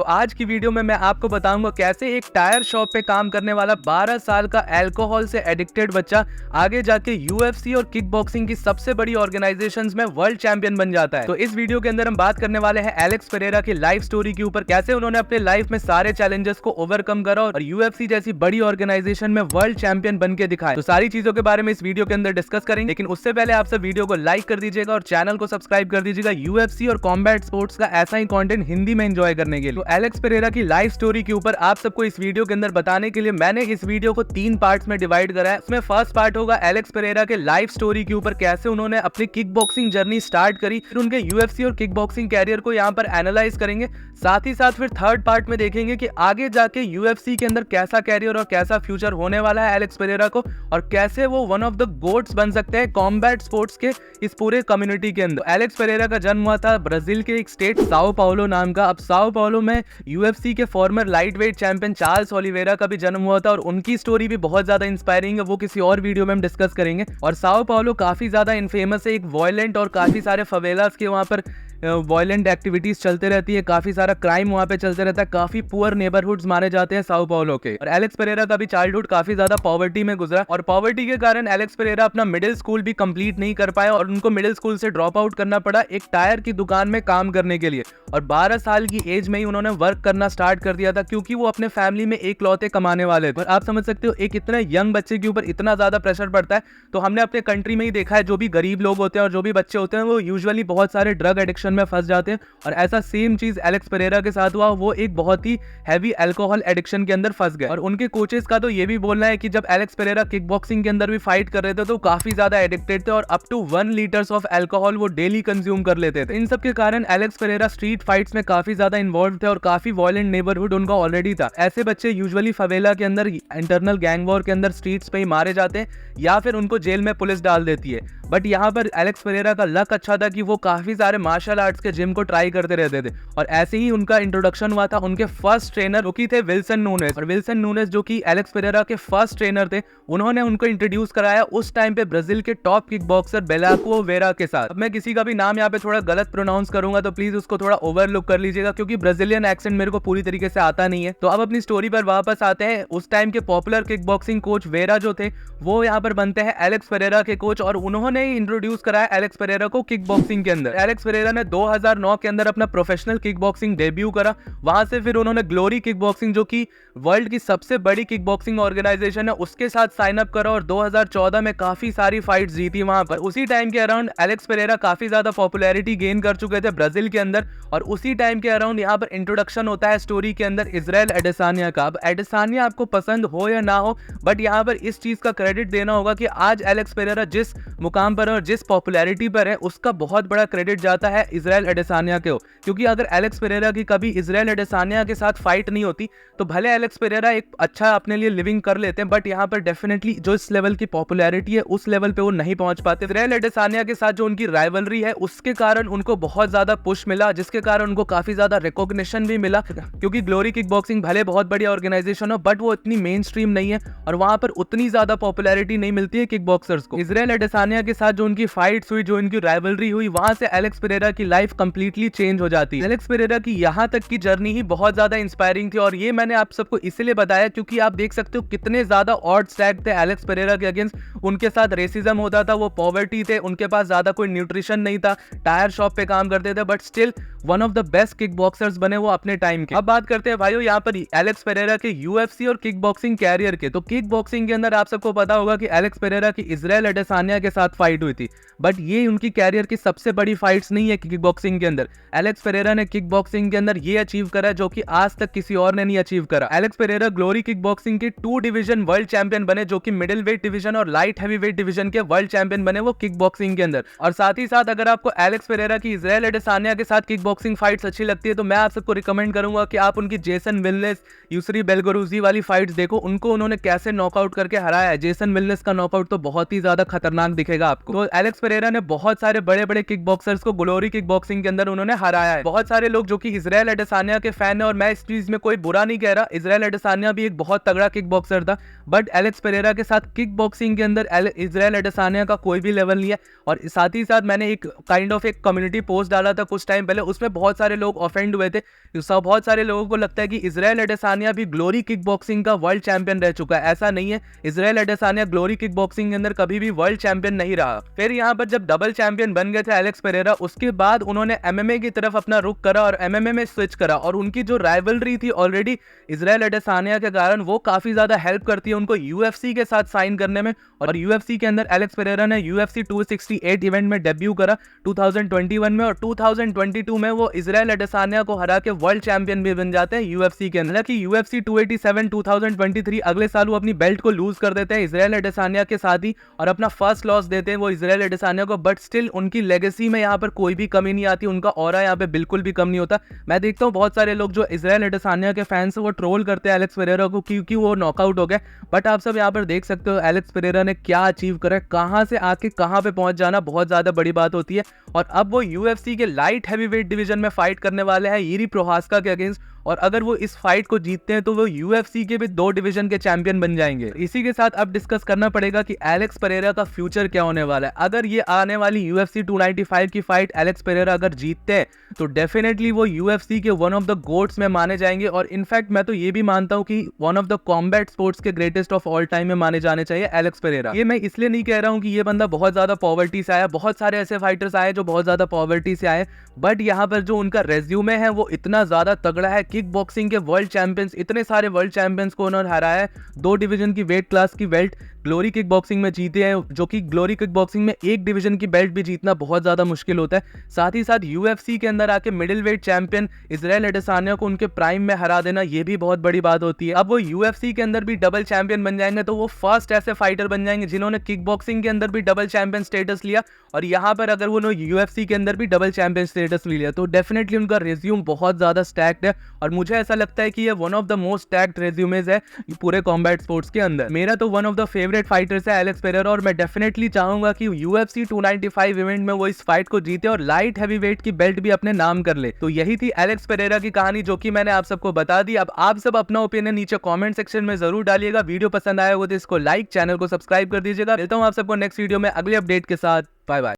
आज की वीडियो में मैं आपको बताऊंगा कैसे एक टायर शॉप पे काम करने वाला 12 साल का अल्कोहल से एडिक्टेड बच्चा आगे जाके यूएफसी और किक बॉक्सिंग की सबसे बड़ी ऑर्गेनाइजेशंस में वर्ल्ड चैंपियन बन जाता है। तो इस वीडियो के अंदर हम बात करने वाले हैं एलेक्स पेरेरा की लाइफ स्टोरी के ऊपर, कैसे उन्होंने अपने लाइफ में सारे चैलेंजेस को ओवरकम करा और यूएफसी जैसी बड़ी ऑर्गेनाइजेशन में वर्ल्ड चैंपियन बन के दिखाया। तो सारी चीजों के बारे में इस वीडियो के अंदर डिस्कस करेंगे, लेकिन उससे पहले आप सब वीडियो को लाइक कर दीजिएगा और चैनल को सब्सक्राइब कर दीजिएगा यूएफसी और कॉम्बैट स्पोर्ट्स का ऐसा ही कंटेंट हिंदी में एंजॉय करने के लिए। तो एलेक्स पेरेरा की लाइफ स्टोरी के ऊपर आप सबको इस वीडियो के अंदर बताने के लिए मैंने इस वीडियो को 3 पार्ट्स में डिवाइड करा है। उसमें फर्स्ट पार्ट होगा एलेक्स पेरेरा के लाइफ स्टोरी के ऊपर, कैसे उन्होंने अपनी किक बॉक्सिंग जर्नी स्टार्ट करी, फिर उनके यूएफसी और किक बॉक्सिंग कैरियर को यहाँ पर एनालाइज करेंगे। साथ ही साथ फिर थर्ड पार्ट में देखेंगे कि आगे जाके यूएफसी के अंदर कैसा कैरियर और कैसा फ्यूचर होने वाला है एलेक्स पेरेरा को, और कैसे वो वन ऑफ द गोट्स बन सकते हैं कॉम्बैट स्पोर्ट्स के इस पूरे कम्युनिटी के अंदर। एलेक्स पेरेरा का जन्म हुआ था ब्राजील के एक स्टेट साओ पाउलो नाम का। अब साओ पाउलो में यूएफसी के farmer lightweight champion Charles Oliveira का भी जन्म हुआ था और उनकी स्टोरी भी बहुत ज्यादा इंस्पायरिंग है, वो किसी और वीडियो में हम डिस्कस करेंगे। और साओ पाउलो काफी ज्यादा इनफेमस है, एक वॉयलेंट और काफी सारे फवेलास के वहां पर वॉयलेंट एक्टिविटीज चलते रहती है, काफी सारा क्राइम वहां पे चलते रहता है, काफी पुअर नेबरहुड्स माने जाते हैं साओ पाउलो के। और एलेक्स पेरेरा का भी चाइल्डहुड काफी ज्यादा पॉवर्टी में गुजरा और पॉवर्टी के कारण एलेक्स पेरेरा अपना मिडिल स्कूल भी कंप्लीट नहीं कर पाया और उनको मिडिल स्कूल से ड्रॉप आउट करना पड़ा एक टायर की दुकान में काम करने के लिए। और 12 साल की एज में ही उन्होंने वर्क करना स्टार्ट कर दिया था, क्योंकि वो अपने फैमिली में एक लौते कमाने वाले थे। और आप समझ सकते हो एक इतने यंग बच्चे के ऊपर इतना ज्यादा प्रेशर पड़ता है। तो हमने अपने कंट्री में ही देखा है, जो भी गरीब लोग होते हैं और जो भी बच्चे होते हैं वो यूजुअली बहुत सारे ड्रग एडिक्शन में फंस जाते हैं। और ऐसा सेम चीज एलेक्स पेरेरा के साथ हुआ, वो एक बहुत ही हैवी अल्कोहल एडिक्शन के अंदर फंस गए। और उनके कोचेस का तो ये भी बोलना है कि जब एलेक्स पेरेरा किक बॉक्सिंग के अंदर भी फाइट कर रहे थे तो काफी ज्यादा एडिक्टेड थे और up to 1 liters of alcohol वो डेली कंज्यूम कर लेते थे। इन सब के कारण एलेक्स पेरेरा स्ट्रीट फाइट्स में काफी ज्यादा इन्वॉल्व थे और काफी वॉयलेंट नेबरहुड उनका ऑलरेडी था। ऐसे बच्चे यूजुअली फवेला के अंदर इंटरनल गैंग वॉर के अंदर स्ट्रीट्स पे ही मारे जाते हैं या फिर उनको जेल में पुलिस डाल देती है। बट यहाँ पर एलेक्स पेरेरा का लक अच्छा था कि वो काफी सारे मार्शल आर्ट्स के जिम को ट्राई करते रहते थे और ऐसे ही उनका इंट्रोडक्शन हुआ था। उनके फर्स्ट ट्रेनर जो कि थे विल्सन नूनेस, और विल्सन नूनेस जो कि एलेक्स पेरेरा के फर्स्ट ट्रेनर थे, उन्होंने उनको इंट्रोड्यूस कराया उस टाइम पे ब्राजील के टॉप किक बॉक्सर बेलाको वेरा के साथ। अब मैं किसी का भी नाम यहाँ पे थोड़ा गलत प्रोनाउंस करूंगा तो प्लीज उसको थोड़ा ओवरलुक कर लीजिएगा, क्योंकि ब्राजीलियन एक्सेंट मेरे को पूरी तरीके से आता नहीं है। तो अब अपनी स्टोरी पर वापस आते हैं। उस टाइम के popular kick boxing coach vera जो थे वो यहाँ पर बनते हैं एलेक्स पेरेरा के कोच, और उन्होंने ही इंट्रोड्यूस कराया एलेक्स पेरेरा को किक बॉक्सिंग के अंदर। एलेक्स पेरेरा ने 2009 के अंदर अपना प्रोफेशनल किक बॉक्सिंग डेब्यू करा। वहां से फिर उन्होंने ग्लोरी किक बॉक्सिंग, जो कि वर्ल्ड की सबसे बड़ी किक बॉक्सिंग ऑर्गेनाइजेशन है, उसके साथ साइन अप करा और 2014 में काफी सारी फाइट्स जीती वहां पर। उसी टाइम के अराउंड एलेक्स पेरेरा काफी ज्यादा पॉपुलैरिटी गेन कर चुके थे ब्राजील के अंदर, और उसी टाइम के अराउंड यहाँ पर इंट्रोडक्शन होता है स्टोरी के अंदर इजराइल एडेसानिया का। अब एडेसानिया आपको पसंद हो या ना हो, बट यहाँ पर इस चीज का क्रेडिट देना होगा कि आज एलेक्स पेरेरा जिस मुकाम पर और जिस पॉपुलैरिटी पर है उसका बहुत बड़ा क्रेडिट जाता है इजराइल एडेसानिया के। क्योंकि अगर एलेक्स पेरेरा की कभी इजराइल एडेसानिया के साथ फाइट नहीं होती तो भले एलेक्स पेरेरा एक अच्छा अपने लिए लिविंग कर लेते हैं, बट यहाँ पर डेफिनेटली जो इस लेवल की पॉपुलैरिटी है उस लेवल पे वो नहीं पहुंच पाते। इजराइल एडेसानिया के साथ जो उनकी राइवलरी है उसके कारण उनको बहुत ज्यादा पुश मिला, जिसके कारण उनको काफी ज्यादा रिकॉग्निशन भी मिला। क्योंकि ग्लोरी किक बॉक्सिंग भले बहुत बड़ी ऑर्गेनाइजेशन हो, बट वो इतनी मेन स्ट्रीम नहीं है और वहां पर उतनी ज्यादा पॉपुलैरिटी नहीं मिलती है किक बॉक्सर्स को। इजराइल एडेसानिया के साथ जो उनकी फाइट्स हुई, जो इनकी राइवलरी हुई, वहां से एलेक्स पेरेरा की लाइफ कंप्लीटली चेंज हो जाती है। एलेक्स पेरेरा की यहाँ तक की जर्नी ही बहुत ज्यादा इंस्पायरिंग थी, और ये मैंने आप सबको इसलिए बताया क्योंकि आप देख सकते हो कितने ज्यादा ऑड्स स्टैक थे एलेक्स पेरेरा के अगेंस्ट। उनके साथ रेसिज्म होता था, वो पॉवर्टी थे, उनके पास ज्यादा कोई न्यूट्रिशन नहीं था, टायर शॉप पे काम करते थे, but still one of the best kick boxers बने वो अपने टाइम के। अब बात करते हैं भाइयों यहाँ पर एलेक्स पेरेरा के यूएफसी और किक बॉक्सिंग कैरियर के। तो किक बॉक्सिंग के अंदर आप सबको पता होगा कि एलेक्स पेरेरा की इजराइल एडेसानिया के साथ फाइट हुई थी, बट ये उनकी कैरियर की सबसे बड़ी फाइट्स नहीं है किक बॉक्सिंग के अंदर। एलेक्स पेरेरा ने किक बॉक्सिंग के अंदर ये अचीव करा जो कि आज तक किसी और ने नहीं अचीव करा। Alex Pereira glory kick boxing के 2 डिवीजन वर्ल्ड चैंपियन बने, जो कि मिडिल वेट डिवीजन और लाइट हैवी वेट डिवीजन के वर्ल्ड चैंपियन बने वो किक बॉक्सिंग के अंदर। और साथ ही साथ अगर आपको एलेक्स पेरेरा की इजराइल एडेसानिया के साथ किक बॉक्सिंग फाइट्स अच्छी लगती है तो मैं आप सबको रिकमेंड करूंगा कि आप उनकी जेसन विल्नेस यूसरी बेलगोरूजी वाली फाइट्स देखो। उनको उन्होंने कैसे नॉकआउट करके हराया है। जेसन विल्नेस का नॉकआउट तो बहुत ही ज्यादा खतरनाक दिखेगा आपको। तो एलेक्स पेरेरा ने बहुत सारे बड़े बड़े किक बॉक्सर्स को ग्लोरी किक बॉक्सिंग के अंदर उन्होंने हराया है। बहुत सारे लोग जो कि इजराइल एडेसानिया के फैन है, और मैं इस चीज में कोई बुरा नहीं कह रहा, इजराइल एडेसानिया भी एक बहुत तगड़ा किक बॉक्सर था, बट एलेक्स पेरेरा के साथ किक बॉक्सिंग के अंदर इजराइल एडेसानिया का कोई भी लेवल नहीं है। और साथ ही साथ मैंने एक काइंड ऑफ एक कम्युनिटी पोस्ट डाला था कुछ टाइम पहले, उस उसमें बहुत सारे लोग ऑफेंड हुए थे। बहुत सारे लोगों को लगता है कि इजराइल एडेसानिया भी ग्लोरी किक बॉक्सिंग का वर्ल्ड चैंपियन रह चुका है। ऐसा नहीं है, इजराइल एडेसानिया ग्लोरी किक बॉक्सिंग के अंदर कभी भी वर्ल्ड चैंपियन नहीं रहा। फिर यहाँ पर जब डबल चैंपियन बन गए थे एलेक्स पेरेरा, उसके बाद उन्होंने एमएमए की तरफ अपना रुख करा और एमएमए में स्विच करा, और उनकी जो राइवलरी थी ऑलरेडी इजराइल एडेसानिया के कारण, वो काफी ज्यादा हेल्प करती है उनको यूएफसी के साथ साइन करने में। और यूएफसी के अंदर एलेक्स पेरेरा ने यूएफसी 268 इवेंट में डेब्यू करा 2021 में, और 2022 में वो इजराइल एडेसानिया को हरा के वर्ल्ड चैंपियन भी बन जाते हैं यूएफसी के अंदर। कि यूएफसी 287 2023 अगले साल वो अपनी बेल्ट को लूज कर देते हैं इजराइल एडेसानिया के साथ ही, और अपना फर्स्ट लॉस देते हैं वो इजराइल एडेसानिया को। बट स्टिल उनकी लेगेसी में यहाँ पर कोई भी कमी नहीं आती, उनका ऑरा यहाँ पे बिल्कुल भी कम नहीं होता। मैं देखता हूँ बहुत सारे लोग जो इजराइल एडेसानिया के फैंस हैं वो ट्रोल करते हैं एलेक्स पेरेरा को क्योंकि वो नॉकआउट हो गए, बट आप सब यहाँ पर देख सकते हो एलेक्स पेरेरा ने क्या अचीव करा है, कहां से आके कहां पे पहुंच जाना बहुत ज्यादा बड़ी बात होती है। और अब वो यूएफसी के लाइट हैवीवेट डिवीजन में फाइट करने वाले हैं यिरी प्रोहास्का के अगेंस्ट, और अगर वो इस फाइट को जीतते हैं तो वो यूएफसी के भी 2 डिवीजन के चैंपियन बन जाएंगे। इसी के साथ अब डिस्कस करना पड़ेगा कि एलेक्स पेरेरा का फ्यूचर क्या होने वाला है। अगर ये आने वाली यूएफसी 295 की फाइट एलेक्स पेरेरा अगर जीतते हैं तो डेफिनेटली वो यूएफसी के वन ऑफ द गोट्स में माने जाएंगे, और इनफैक्ट मैं तो ये भी मानता हूँ कि one of the combat sports के ग्रेटेस्ट ऑफ ऑल टाइम में माने जाने चाहिए एलेक्स पेरेरा। ये मैं इसलिए नहीं कह रहा हूँ कि ये बंदा बहुत ज्यादा पॉवर्टी से आया, बहुत सारे ऐसे फाइटर्स आए जो बहुत ज्यादा पॉवर्टी से आए, बट यहाँ पर जो उनका रेज्यूमे है वो इतना ज्यादा तगड़ा है। किक बॉक्सिंग के वर्ल्ड चैंपियंस, इतने सारे वर्ल्ड चैंपियंस को उन्होंने हराया है, 2 डिवीजन की वेट क्लास की बेल्ट ग्लोरी किक बॉक्सिंग में जीते हैं, जो कि ग्लोरी किक बॉक्सिंग में 1 डिवीजन की बेल्ट भी जीतना बहुत ज्यादा मुश्किल होता है। साथ ही साथ यूएफसी के अंदर आके मिडिल वेट चैंपियन इजराइल एडेसानिया को उनके प्राइम में हरा देना, ये भी बहुत बड़ी बात होती है। अब वो यूएफसी के अंदर भी डबल चैंपियन बन जाएंगे तो वो फर्स्ट ऐसे फाइटर बन जाएंगे जिन्होंने किक बॉक्सिंग के अंदर भी डबल चैंपियन स्टेटस लिया, और यहाँ पर अगर वो यूएफसी के अंदर भी डबल चैंपियन स्टेटस ले लिया तो डेफिनेटली उनका रेज्यूम बहुत ज्यादा स्टैक्ड है, और मुझे ऐसा लगता है कि ये one of the most stacked resumes है पूरे कॉम्बैट स्पोर्ट्स के अंदर। मेरा तो one of the favourite fighters है एलेक्स पेरेरा, और मैं डेफिनेटली चाहूंगा कि यूएफसी 295 इवेंट में वो इस फाइट को जीते और लाइट हैवीवेट की बेल्ट भी अपने नाम कर ले। तो यही थी एलेक्स पेरेरा की कहानी जो कि मैंने आप सबको बता दी। अब आप सब अपना ओपिनियन नीचे कमेंट सेक्शन में जरूर डालिएगा। वीडियो पसंद आया हो तो इसको लाइक, चैनल को सब्सक्राइब कर दीजिएगा। मिलता हूं आप सबको नेक्स्ट वीडियो में अगले अपडेट के साथ। Bye bye.